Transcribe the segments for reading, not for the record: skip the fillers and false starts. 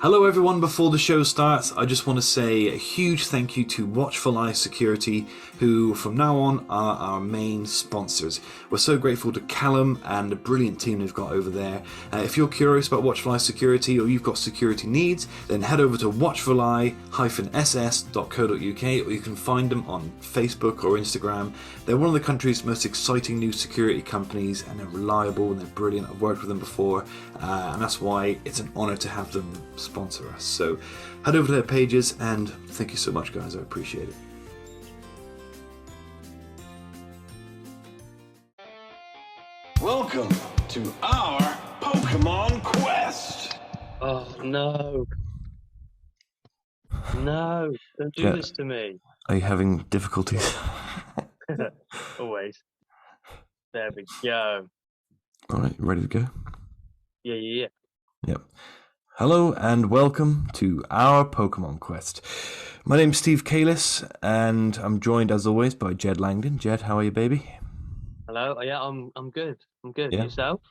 Hello everyone, before the show starts, I just want to say a huge thank you to Watchful Eye Security, who from now on are our main sponsors. We're so grateful to Callum and the brilliant team they've got over there. If you're curious about Watchful Eye Security or you've got security needs, then head over to watchfuleye-ss.co.uk, or you can find them on Facebook or Instagram. They're one of the country's most exciting new security companies, and they're reliable and they're brilliant. I've worked with them before, and that's why it's an honour to have them sponsor us. So head over to their pages, and thank you so much, guys. I appreciate it. Welcome to our Pokemon Quest. Oh no. No, don't do this to me. Are you having difficulties? Always. There we go. Alright, ready to go? Yeah. Yep. Hello and welcome to our Pokemon Quest. My name's Steve Kalis, and I'm joined as always by Jed Langdon. Jed, how are you, baby? Hello. Yeah, I'm good. I'm good. Yeah. Yourself?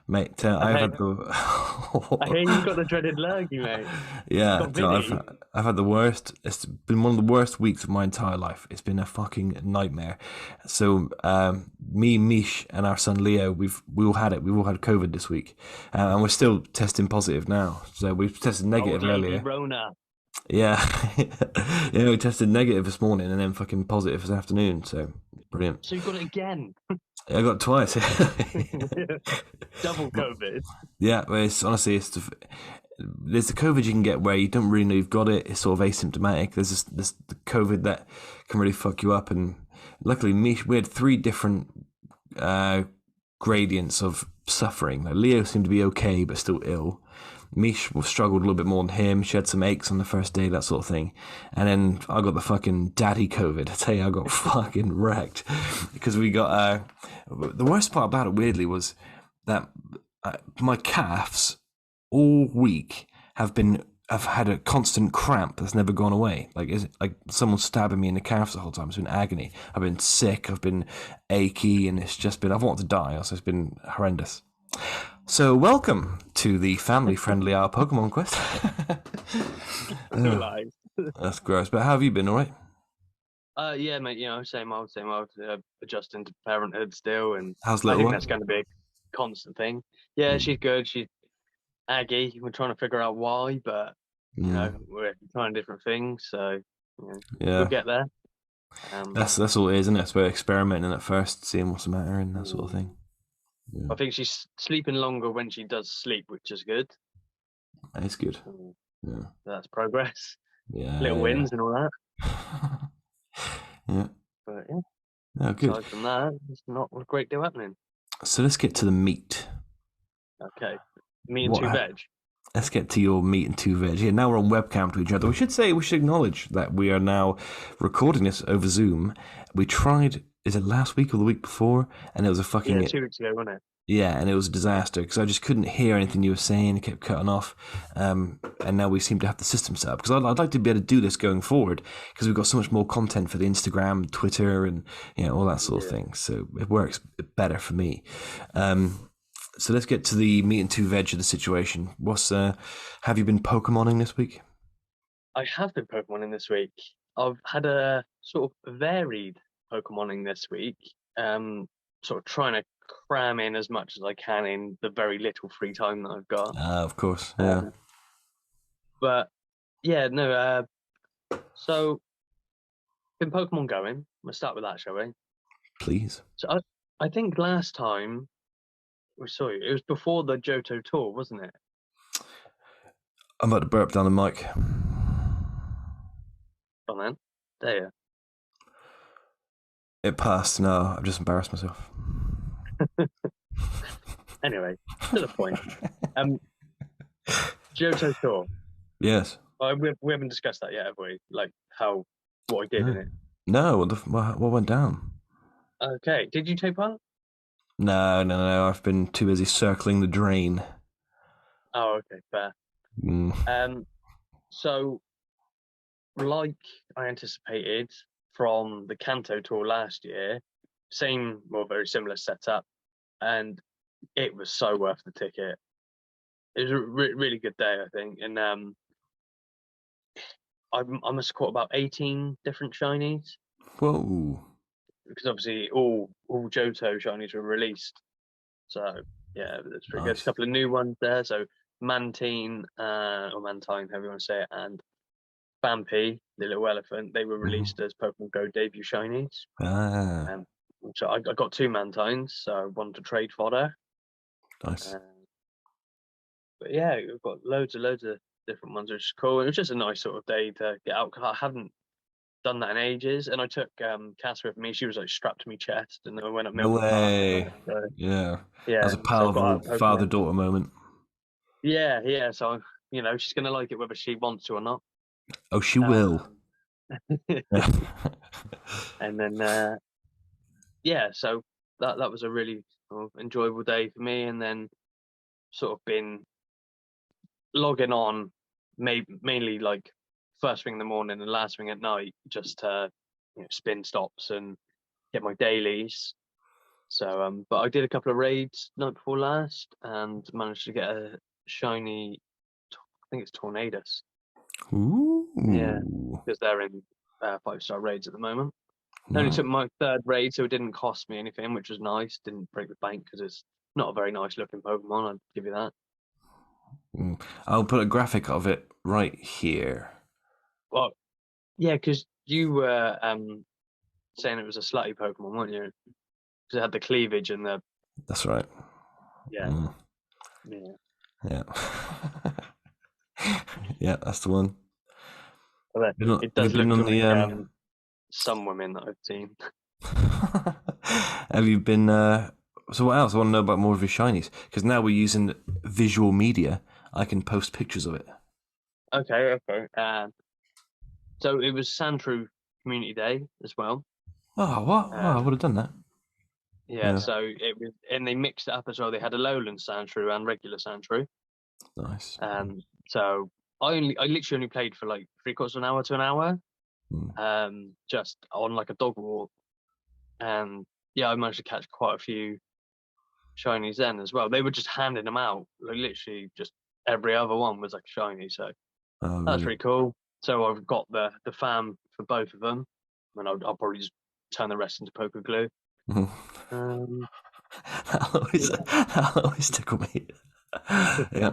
Mate, I've had the... I hear you've got the dreaded lurgy, mate. Yeah, I've had the worst. It's been one of the worst weeks of my entire life. It's been a fucking nightmare. So, me, Mish, and our son Leo, we all had it. We've all had COVID this week, and we're still testing positive now. So we've tested negative earlier. Rona. Yeah, we tested negative this morning and then fucking positive this afternoon. So brilliant. So you got it again? I got it twice. Double COVID. Yeah, well, it's there's the COVID you can get where you don't really know you've got it. It's sort of asymptomatic. There's this the COVID that can really fuck you up. And luckily, we had 3 different gradients of suffering. Like Leo seemed to be okay, but still ill. Mish struggled a little bit more than him. She had some aches on the first day, that sort of thing. And then I got the fucking daddy COVID. I tell you, I got fucking wrecked. Because we got... the worst part about it, weirdly, was that my calves all week have had a constant cramp that's never gone away. Like someone stabbing me in the calves the whole time. It's been agony. I've been sick. I've been achy, and it's just been... I've wanted to die. So it's been horrendous. So welcome to the family-friendly Our Pokemon Quest. That's gross. But how have you been? All right? Yeah, mate. Same old. Adjusting to parenthood still, and How's I little think one? that's going to be a constant thing. Yeah, she's good. She's Aggie. We're trying to figure out why, but we're trying different things, so we'll get there. That's all it is, isn't it? It's about experimenting at first, seeing what's the matter and that sort of thing. Yeah. I think she's sleeping longer when she does sleep, which is good. It's good. Yeah. That's progress. Yeah. Little wins and all that. Yeah. But yeah. No, good. Aside from that, there's not a great deal happening. So let's get to the meat. Okay. Meat and 2 veg. Let's get to your meat and 2 veg. Yeah, now we're on webcam to each other. We should acknowledge that we are now recording this over Zoom. We tried, is it last week or the week before? And it was a fucking... Yeah, 2 weeks ago, wasn't it? Yeah, and it was a disaster because I just couldn't hear anything you were saying. It kept cutting off. And now we seem to have the system set up. Because I'd like to be able to do this going forward because we've got so much more content for the Instagram, Twitter, and all that sort of thing. So it works better for me. So let's get to the meat and 2 veg of the situation. Have you been Pokemoning this week? I have been Pokemoning this week. I've had a sort of varied Pokemoning this week. Sort of trying to cram in as much as I can in the very little free time that I've got. Of course, yeah. But yeah, no. So been Pokemon going. We'll start with that, shall we? Please. So I think last time we saw you, it was before the Johto tour, wasn't it? I'm about to burp down the mic. Oh man, there you. It passed. No, I've just embarrassed myself. Anyway, to the point. Johto tour. Yes. We haven't discussed that yet, have we? Like what I did in it. No. What went down? Okay. Did you take part? No. I've been too busy circling the drain. Oh, okay, fair. So, like I anticipated from the Kanto tour last year, very similar setup, and it was so worth the ticket. it was a really good day, I think. And I must have caught about 18 different shinies, Whoa. because obviously all Johto shinies were released. So yeah, that's pretty good. There's a Nice. couple of new ones there. So Mantine, or Mantine, however you want to say it, and Bampy, the little elephant, they were released as Pokemon Go debut shinies. Ah, So I got 2 Mantines, so I wanted to trade fodder. nice. But yeah, we've got loads of different ones, which is cool. It was just a nice sort of day to get out, 'cause I haven't done that in ages. And I took Cass with me. She was like strapped to my chest, and then I went up No Milton Park. way. So, Yeah. yeah, That's a so I got powerful out Pokemon. father-daughter moment. Yeah. So she's gonna like it whether she wants to or not. Oh, she will. And then yeah, so that was a really enjoyable day for me. And then sort of been logging on, mainly like first thing in the morning and last thing at night, just to spin stops and get my dailies. So but I did a couple of raids night before last and managed to get a shiny, I think it's Tornadus. Ooh. Yeah, because they're in 5-star raids at the moment. I only No. took my 3rd raid, so it didn't cost me anything, which was nice. Didn't break the bank because it's not a very nice looking Pokemon, I'd give you that. I'll put a graphic of it right here. Well, yeah, because you were saying it was a slutty Pokemon, weren't you? Because it had the cleavage and the That's right. yeah. Yeah. Yeah, that's the one. Well, Been it does have you look been on like the some women that I've seen. have you been so what else? I want to know about more of your shinies, because now we're using visual media. I can post pictures of it. Okay. So it was Sandshrew Community Day as well. Oh, what? Oh, I would have done that. Yeah, so it was, and they mixed it up as well. They had a lowland Sandshrew and regular Sandshrew. Nice. So I literally only played for like 3/4 of an hour to an hour, just on like a dog walk. And yeah, I managed to catch quite a few shinies then as well. They were just handing them out, like literally just every other one was like a shiny. So Oh, that's really? pretty cool. So I've got the fam for both of them, and I'll probably just turn the rest into poker glue. Um, That'll always tickle me. Yeah.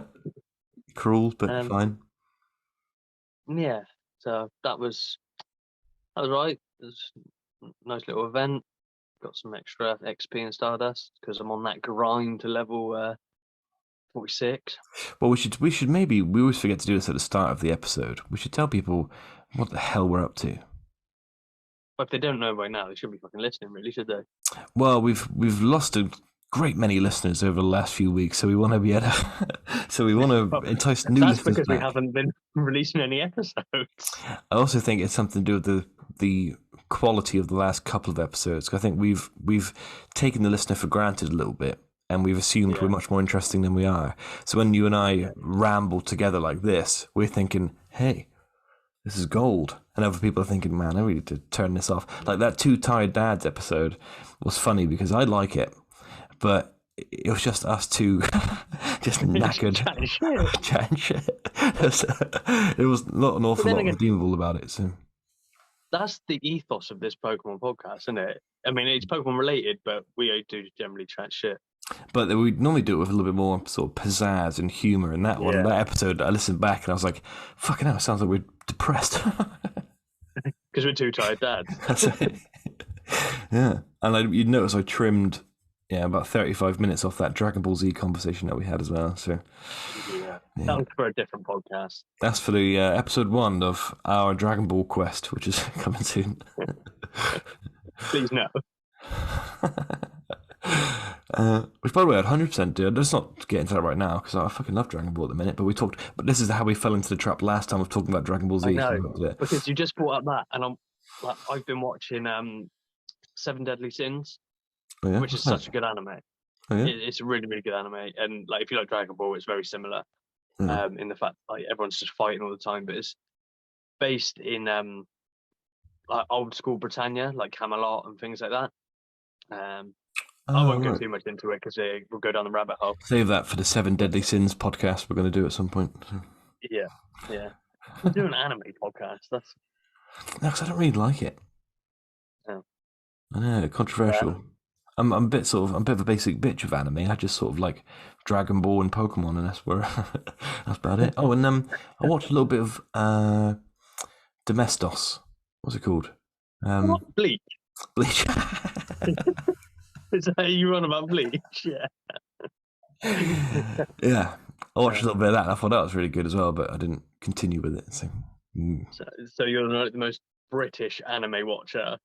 Cruel, but um, fine. yeah, so that was right. It was a nice little event. Got some extra XP and Stardust because I'm on that grind to level 46. Well, we should maybe, we always forget to do this at the start of the episode. We should tell people what the hell we're up to. But if they don't know by now, they should be fucking listening, really, should they? Well, we've lost a great many listeners over the last few weeks, so we want to be able to, so we want to entice new That's listeners because back. we haven't been releasing any episodes. I also think it's something to do with the quality of the last couple of episodes. I think we've taken the listener for granted a little bit, and we've assumed we're much more interesting than we are. So when you and I ramble together like this, we're thinking, hey, this is gold. And other people are thinking, man, I really need to turn this off. Like that Two Tired Dads episode was funny because I like it, but it was just us two just knackered chatting shit. There was not an awful lot redeemable about it. So that's the ethos of this Pokemon podcast, isn't it? I mean, it's Pokemon related, but we do generally chat shit. But we normally do it with a little bit more sort of pizzazz and humour. And that one, that episode, I listened back and I was like, fucking hell, it sounds like we're depressed. Because we're two tired dads. That's it. Yeah. And you'd notice I trimmed about 35 minutes off that Dragon Ball Z conversation that we had as well. So yeah. That was for a different podcast. That's for the episode 1 of our Dragon Ball quest, which is coming soon. Please no. Which, by the way, I'd 100% do. Let's not get into that right now because I fucking love Dragon Ball at the minute. But this is how we fell into the trap last time of talking about Dragon Ball Z. I know, because you just brought up that, and I've been watching 7 Deadly Sins, which is such a good anime. Oh, yeah? It's a really, really good anime, and like if you like Dragon Ball, it's very similar in the fact like everyone's just fighting all the time, but it's based in like old school Britannia, like Camelot and things like that. I Oh, won't go right. too much into it because we'll go down the rabbit hole. Save that for the 7 Deadly Sins podcast we're going to do at some point. Yeah, yeah. We'll do an anime podcast. That's No, 'cause I don't really like it. yeah. I know, controversial. I'm a bit I'm a bit of a basic bitch of anime. I just sort of like Dragon Ball and Pokemon, and that's where that's about it. Oh, and I watched a little bit of Domestos. What's it called? What? Bleach? Bleach. Is that you on about Bleach? Yeah. Yeah, I watched a little bit of that, and I thought that was really good as well, but I didn't continue with it. So, So you're like the most British anime watcher,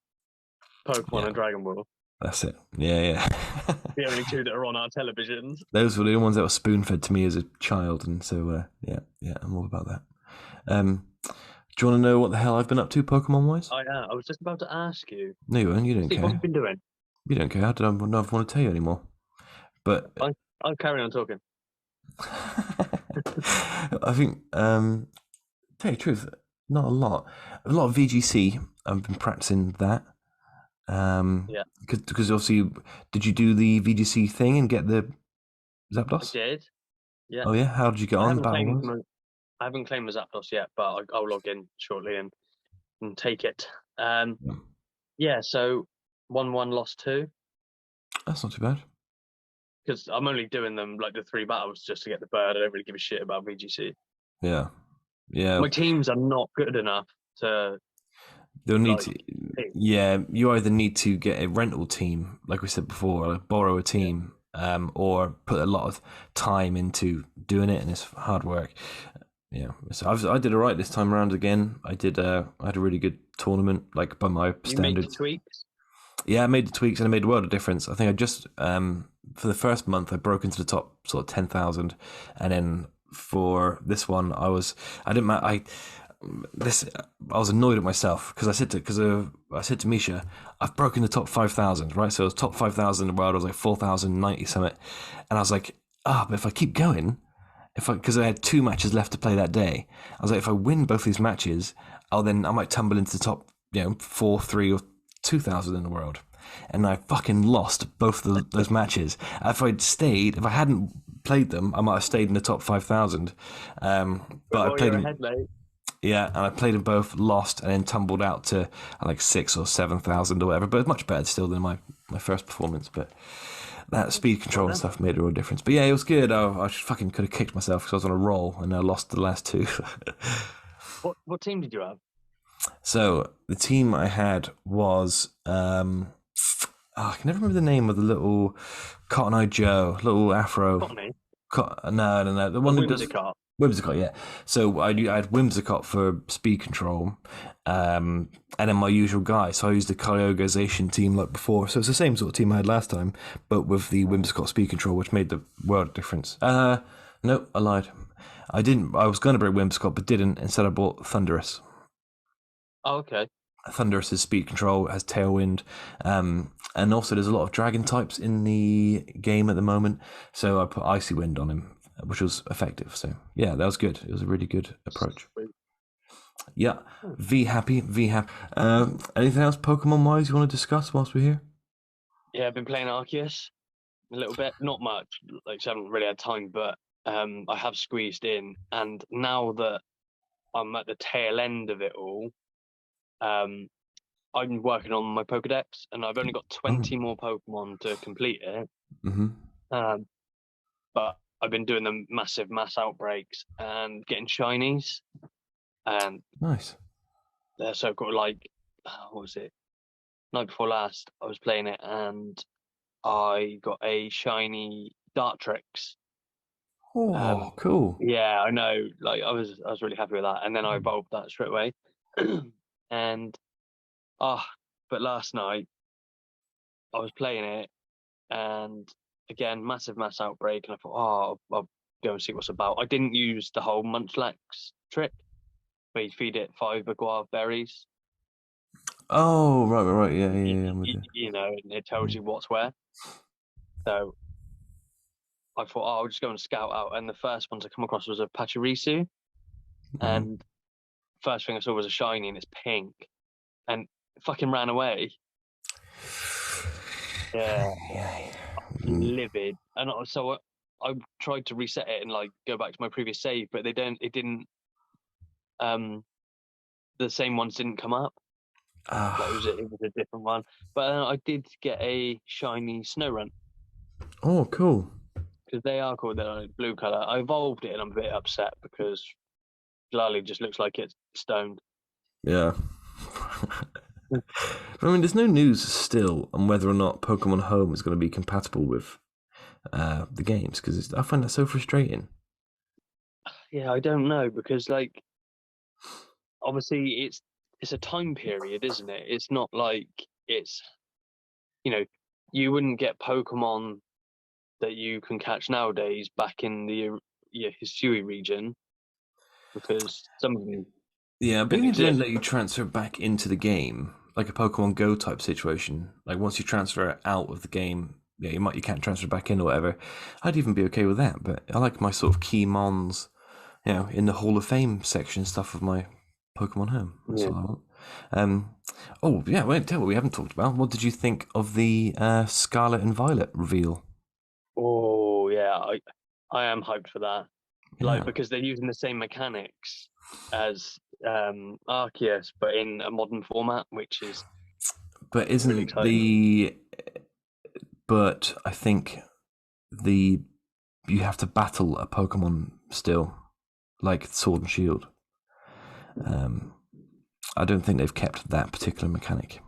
Pokemon Yeah. and Dragon Ball. That's it. Yeah. The only two that are on our televisions. Those were the ones that were spoon fed to me as a child, and so yeah, I'm all about that. Do you want to know what the hell I've been up to, Pokemon wise? I was just about to ask you. No, you won't. You don't Steve, care. what have you been doing? You don't care. I don't know if I want to tell you anymore. But I'll carry on talking. I think, tell you the truth, not a lot. A lot of VGC. I've been practicing that. Yeah. Because obviously, did you do the VGC thing and get the Zapdos? I did. Yeah. Oh yeah. How did you get on? I haven't claimed my Zapdos yet, but I'll log in shortly and take it. Yeah. So 1-1 lost 2. That's not too bad. Because I'm only doing them like the 3 battles just to get the bird. I don't really give a shit about VGC. Yeah. My teams are not good enough to. They'll need to. Yeah, you either need to get a rental team, like we said before, or borrow a team, or put a lot of time into doing it, and it's hard work. Yeah, so I did alright this time around again. I had a really good tournament, like by my standards. You made the tweaks? Yeah, I made the tweaks and I made a world of difference. I think I just for the first month I broke into the top sort of 10,000, and then for this one I was annoyed at myself because I said to Misha, I've broken the top 5,000, right? So it was top 5,000 in the world. I was like 4,090 something, and I was like, but if I keep going, because I had 2 matches left to play that day, I was like, if I win both these matches, I might tumble into the top, 4, 3, or 2,000 in the world. And I fucking lost both those matches. If I hadn't played them, I might have stayed in the top 5,000. But I played them. Yeah, and I played them both, lost, and then tumbled out to like 6,000 or 7,000 or whatever. But it's much better still than my first performance. But that speed control and stuff made a real difference. But yeah, it was good. I fucking could have kicked myself because I was on a roll and I lost the last 2. What team did you have? So the team I had was I can never remember the name of the little Cotton Eye Joe, little Afro. Cottony? No, the one who does Whimsicott, yeah. So I had Whimsicott for speed control, and then my usual guy. So I used the Kyogreization team like before. So it's the same sort of team I had last time, but with the Whimsicott speed control, which made the world of difference. No, I lied. I didn't. I was going to bring Whimsicott, but didn't. Instead, I bought Thundurus. Oh, okay. Thundurus' speed control, has Tailwind, and also there's a lot of dragon types in the game at the moment. So I put Icy Wind on him, which was effective. So yeah, that was good. It was a really good approach. Yeah, V happy. Anything else Pokemon wise you want to discuss whilst we're here? Yeah, I've been playing Arceus a little bit, not much. Like, I haven't really had time, but I have squeezed in. And now that I'm at the tail end of it all, I'm working on my Pokedex, and I've only got 20 more Pokemon to complete it. Mm-hmm. But I've been doing the massive mass outbreaks and getting shinies. And nice. So I've got what was it? Night before last, I was playing it, and I got a shiny Dartrix. Oh, cool. Yeah, I know. Like, I was really happy with that, and then I evolved that straight away. And but last night I was playing it, and again, massive mass outbreak, and I thought, I'll go and see what's about. I didn't use the whole Munchlax trick, where you feed it 5 guava berries. Oh, right, yeah. I'm with you. And it tells you what's where. So I thought, I'll just go and scout out, and the first ones I come across was a Pachirisu, and first thing I saw was a shiny, and it's pink, and it fucking ran away. Yeah, Mm. livid. And so I tried to reset it and like go back to my previous save, but it didn't. Um, the same ones didn't come up. Like Ah. it was a different one. But I did get a shiny snow run Oh, cool. because they are called the blue color. I evolved it and I'm a bit upset because Lally just looks like it's stoned. Yeah. I mean, there's no news still on whether or not Pokemon Home is going to be compatible with the games because I find that so frustrating. Yeah, I don't know because like obviously it's a time period, isn't it? It's not like it's you know you wouldn't get Pokemon that you can catch nowadays back in the Hisui region because some of them Yeah, but don't even if they don't exist. let you transfer back into the game, like a Pokemon Go type situation, like once you transfer it out of the game, yeah, you can't transfer it back in or whatever. I'd even be okay with that. But I like my sort of key mons, in the Hall of Fame section stuff of my Pokemon Home. That's Yeah. all I want. Oh yeah, wait, tell what we haven't talked about. What did you think of the Scarlet and Violet reveal? Oh yeah, I am hyped for that. Like Yeah, because they're using the same mechanics as Arceus, but in a modern format, which is but really isn't exciting. the but I think the you have to battle a Pokemon still, like Sword and Shield. Um, I don't think they've kept that particular mechanic.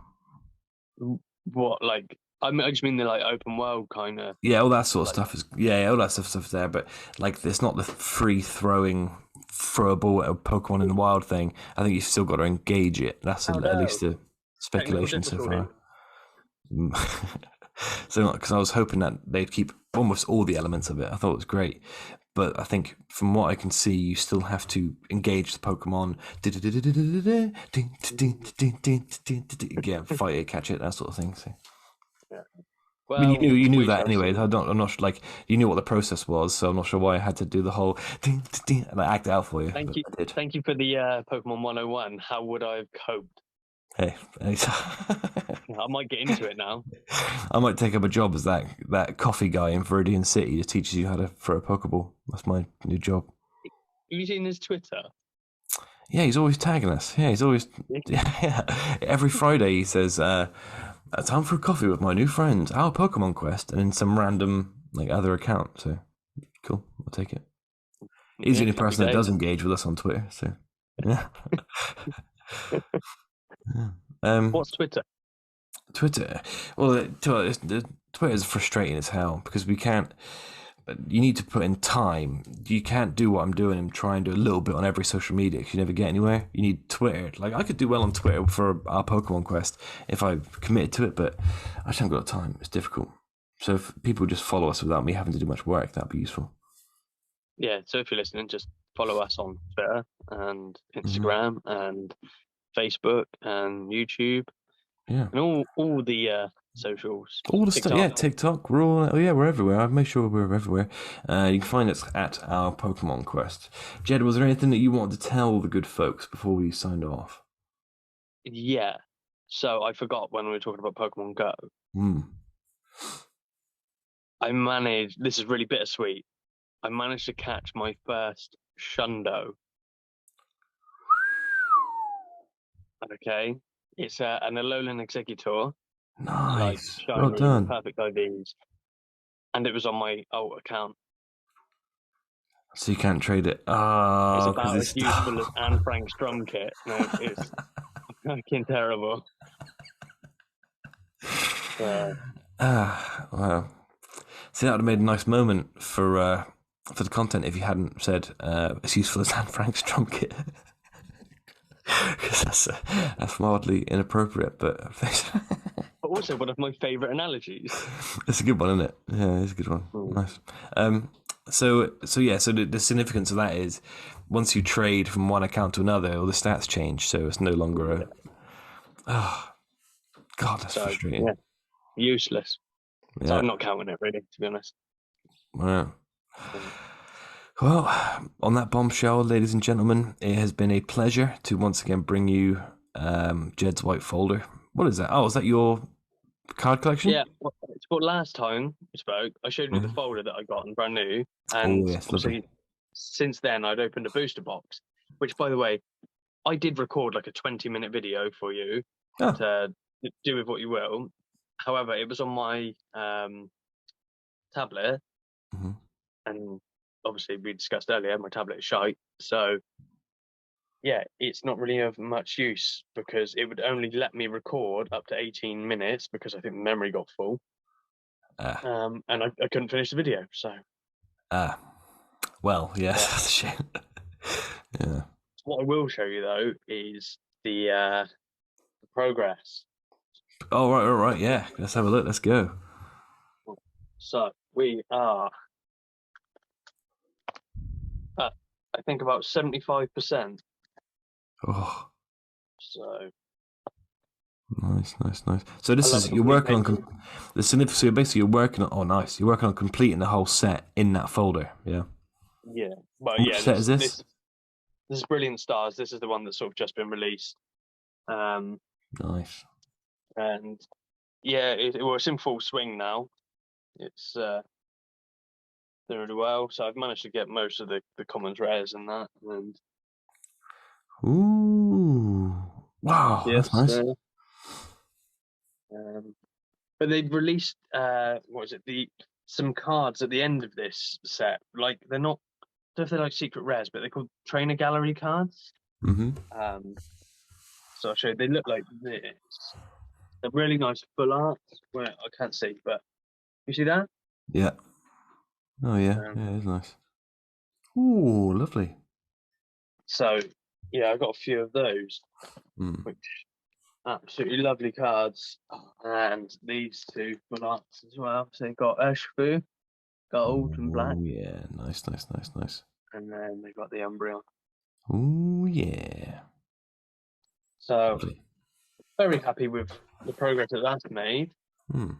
What like I just mean the like open world kind of Yeah, all that sort of like stuff is all that stuff's there, but like it's not the free throw a ball at a Pokemon in the wild thing. I think you've still got to engage it. That's oh at no least a technical speculation so difficulty. far. So, because I was hoping that they'd keep almost all the elements of it. I thought it was great. But I think from what I can see, you still have to engage the Pokemon. Yeah, fight it, catch it, that sort of thing. So, Yeah. I mean, Well, you knew we that shall anyway. see. I'm not like you knew what the process was, so I'm not sure why I had to do the whole and I act it out for you, but I did. Thank you for the Pokemon 101. How would I have coped? Hey, I might get into it now. I might take up a job as that coffee guy in Viridian City that teaches you how to throw a Pokeball. That's my new job. Have you seen his Twitter? Yeah, he's always tagging us. Yeah, he's always yeah. Every Friday he says, "Time for a coffee with my new friend, our Pokemon Quest," and in some random like other account. So cool, I'll take it. He's the Yeah, only happy person that days. does engage with us on Twitter. So yeah. Yeah. Um, What's Twitter? Twitter. Well, Twitter is frustrating as hell because we can't. You need to put in time. You can't do what I'm doing and try and do a little bit on every social media because you never get anywhere. You need Twitter. Like I could do well on Twitter for our Pokemon Quest if I committed to it, but I just haven't got time. It's difficult. So if people just follow us without me having to do much work, that'd be useful. Yeah, so if you're listening, just follow us on Twitter and Mm-hmm. Instagram and Facebook and YouTube Yeah. and all the socials. All the stuff, yeah. TikTok. TikTok, we're all, oh yeah, we're everywhere. I've made sure we're everywhere. You can find us at our Pokemon Quest. Jed, was there anything that you wanted to tell the good folks before we signed off? Yeah. So I forgot when we were talking about Pokemon Go. Hmm. I managed. This is really bittersweet. I managed to catch my first Shundo. Okay, it's an Alolan Executor, like Nice. Well shiny with done. perfect IVs, and it was on my old account. So you can't trade it. It's Oh, because about as it's. useful as Anne Frank's drum kit. No, it's fucking terrible. Wow. See, that would have made a nice moment for the content if you hadn't said it's useful as Anne Frank's drum kit. Because that's mildly inappropriate, but But also one of my favourite analogies. it's a good one, isn't it? Yeah, it's a good one. Nice. So the significance of that is once you trade from one account to another, all the stats change, so it's no longer a. Oh, God, that's So frustrating. yeah, useless. So Yeah. I'm not counting it really, to be honest. Wow. Um, Well, on that bombshell, ladies and gentlemen, it has been a pleasure to once again bring you Jed's white folder. What is that? Oh, is that your Card collection? Yeah, well, it's what last time we spoke, I showed you the folder that I got and brand new, Oh, and yes, lovely. obviously since then I'd opened a booster box, which by the way, I did record like a 20-minute video for you Oh, to do with what you will. However, it was on my tablet, mhm. and obviously we discussed earlier my tablet is shite, so yeah, it's not really of much use because it would only let me record up to 18 minutes because I think the memory got full. Ah, And I couldn't finish the video. So ah. Well, yes, yeah. that's a shame. Yeah. What I will show you though is the progress. Oh, right, all right, yeah. Let's have a look. Let's go. So we are at, I think, about 75%. Oh, So nice, nice, nice. So I this love is a you're complete working on painting. the significant. So basically, you're working on. Oh, nice. You're working on completing the whole set in that folder. Yeah. Yeah, but And which yeah, set is this? this is Brilliant Stars. This is the one that's sort of just been released. Um, Nice. and yeah, well, it's in full swing now. It's doing really well. So I've managed to get most of the commons rares and that. And Ooh. Wow, that's yes, nice. but they've released what is it? Some cards at the end of this set. Like they're not, I don't know if they're like secret rares, but they're called trainer gallery cards. Mm-hmm. So I'll show you. They look like this. They're really nice full art. Well, I can't see, but you see that? Yeah. Oh, yeah. Um, Yeah, it's nice. Ooh, lovely. so yeah, I got a few of those, Mm. which absolutely lovely cards, and these two full arts as well. So they've got Urshifu, gold and black, Oh, yeah. Nice, nice, nice, nice. and then they've got the Umbreon. Oh, yeah. So Lovely. very happy with the progress that that's made. Mm.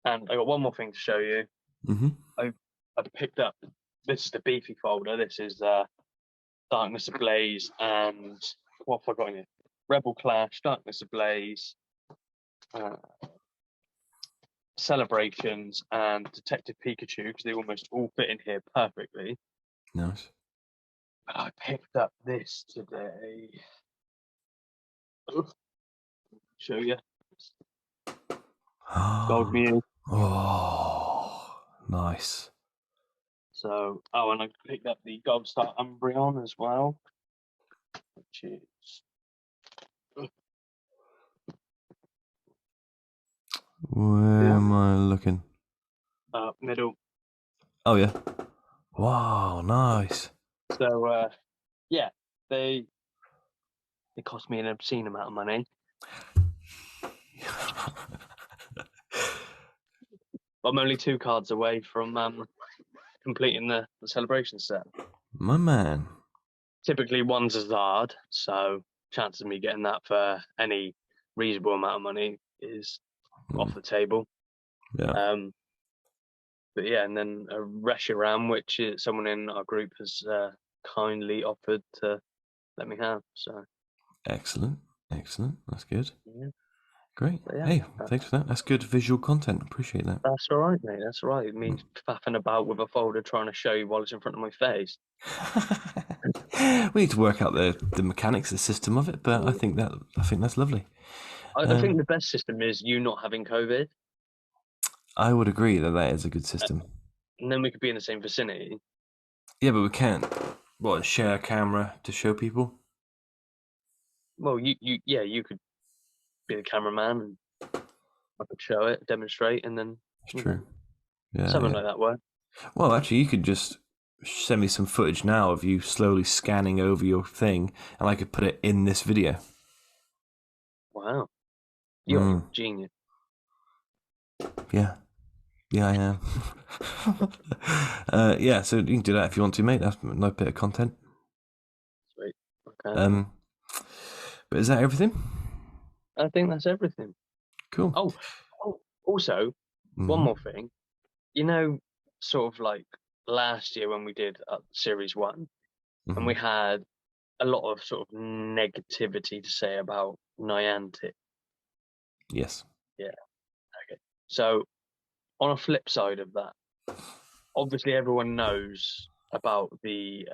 And I got one more thing to show you. Mm-hmm. I've picked up. This is the beefy folder. This is Darkness Ablaze and what have I got in it? Rebel Clash, Darkness Ablaze, uh, Celebrations, and Detective Pikachu because they almost all fit in here perfectly. Nice. But I picked up this today. Show you. Gold Mew. Oh, nice. So, oh, and I picked up the Gold Star Umbreon as well, which is Where am I looking? middle. Oh, yeah. Wow, nice. So, yeah, they cost me an obscene amount of money. But I'm only 2 cards away from completing the celebration set. My man. Typically, one's a Zard, so chances of me getting that for any reasonable amount of money is off the table. Yeah. But yeah, and then a Reshiram, which is someone in our group has kindly offered to let me have. So Excellent. Excellent. That's good. yeah, Great. but yeah, Hey, thanks for that. That's good visual content. Appreciate that. that's all right, mate. That's all right. Me faffing about with a folder trying to show you while it's in front of my face. We need to work out the mechanics, the system of it, but I think that's lovely. I think the best system is you not having COVID, I would agree that is a good system. and then we could be in the same vicinity. Yeah, but we can't share a camera to show people. Well, you could be the cameraman, and I could show it, demonstrate, and then It's true. Yeah, something yeah. like that work. Well, actually, you could just send me some footage now of you slowly scanning over your thing, and I could put it in this video. Wow, you're a genius. Yeah. Yeah, I am. Yeah, so you can do that if you want to, mate. That's a nice bit of content. Sweet. Okay. But is that everything? I think that's everything. Cool. Oh, also, one more thing. You know, sort of like last year when we did Series 1, and we had a lot of sort of negativity to say about Niantic. Yes. Yeah. So, on a flip side of that, obviously everyone knows about the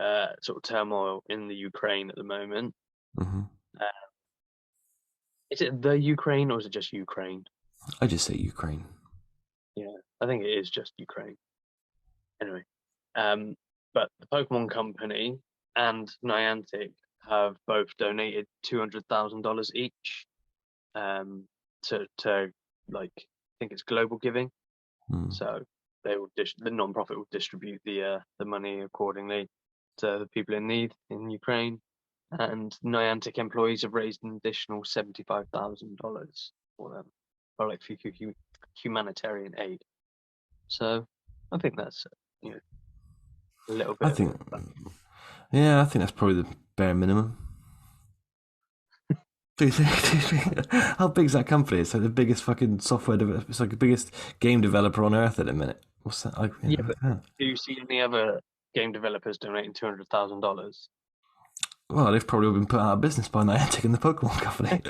sort of turmoil in the Ukraine at the moment. Mm-hmm. Is it the Ukraine or is it just Ukraine? I just say Ukraine. Yeah, I think it is just Ukraine. Anyway, but the Pokemon Company and Niantic have both donated $200,000 each to like I think it's global giving. So they will the non-profit will distribute the money accordingly to the people in need in Ukraine. And Niantic employees have raised an additional $75,000 for them, or like for humanitarian aid. So I think that's a little bit. I think that's probably the bare minimum. How big is that company? It's like the biggest fucking software. It's like the biggest game developer on earth at the minute. What's that? Like, But do you see any other game developers donating $200,000? Well, they've probably all been put out of business by Niantic and the Pokemon Company.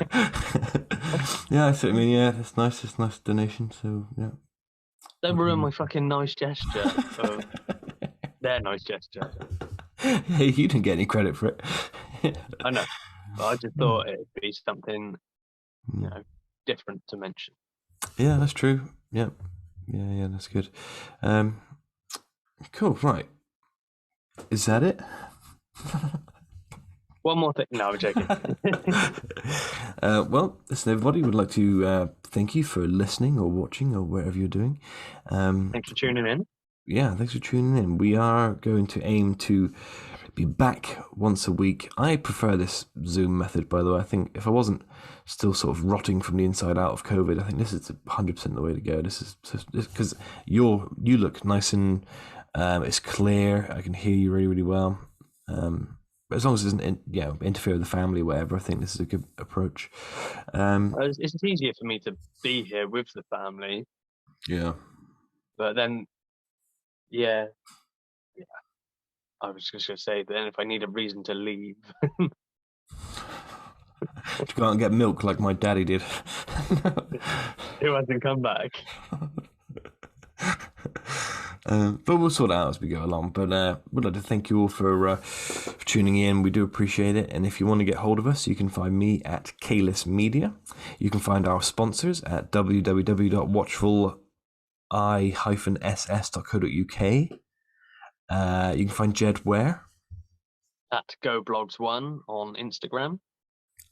Yeah, I mean, yeah, that's nice. It's a nice donation. So yeah. Don't ruin my fucking nice gesture. Their nice gesture. Hey, you didn't get any credit for it. I know. But I just thought it'd be something, different to mention. Yeah, that's true. Yeah, that's good. Cool. Right. Is that it? One more thing. No, I'm joking. Well, listen, everybody, would like to thank you for listening or watching or whatever you're doing. Thanks for tuning in. Yeah, thanks for tuning in. We are going to aim to be back once a week. I prefer this Zoom method, by the way. I think if I wasn't still sort of rotting from the inside out of COVID, I think this is 100% the way to go. This is because you look nice and it's clear. I can hear you really, really well. But as long as it doesn't, interfere with the family, or whatever, I think this is a good approach. It's easier for me to be here with the family. Yeah. But then, yeah. I was just going to say, then if I need a reason to leave. To go out and get milk like my daddy did. Who hasn't come back? But we'll sort it out as we go along. But we'd like to thank you all for tuning in. We do appreciate it. And if you want to get hold of us, you can find me at Kalis Media. You can find our sponsors at www.watchfuli-ss.co.uk. You can find Jed where? At GoBlogs1 on Instagram.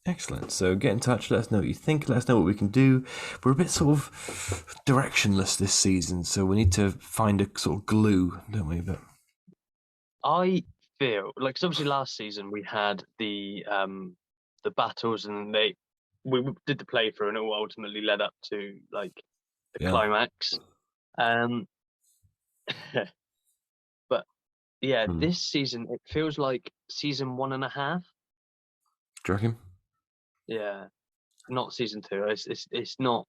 Excellent. So get in touch, let us know what you think, let us know what we can do. We're a bit sort of directionless this season, so we need to find a sort of glue, don't we? But I feel like, 'cause obviously last season we had the battles, and we did the playthrough, and it all ultimately led up to like the climax. But yeah, this season it feels like season 1.5. Do you reckon? Yeah, not season 2. It's not.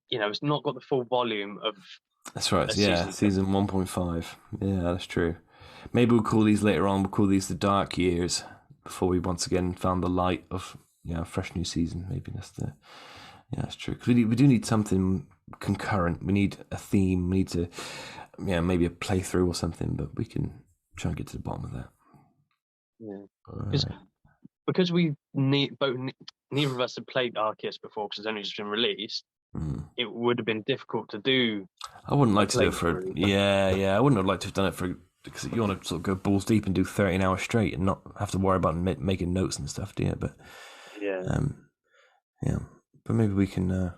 It's not got the full volume of. That's right. Yeah, season 1.5. Yeah, that's true. Maybe we'll call these later on. We'll call these the dark years before we once again found the light of a fresh new season. Maybe that's the. Yeah, that's true. Because we do need something concurrent. We need a theme. We need to, maybe a playthrough or something. But we can try and get to the bottom of that. Yeah. Because we neither of us had played Arceus before because it's only just been released. It would have been difficult to do. I wouldn't like to do it for. I wouldn't have liked to have done it for, because you want to sort of go balls deep and do 13 hours straight and not have to worry about making notes and stuff, do you? But but maybe we can.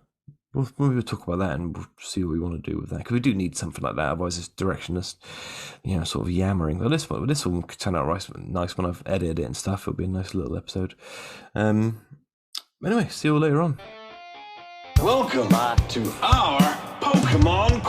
We'll talk about that and we'll see what we want to do with that, because we do need something like that. Otherwise, it's directionless, sort of yammering. But this one could turn out nice when I've edited it and stuff. It'll be a nice little episode. Anyway, see you all later on. Welcome to our Pokemon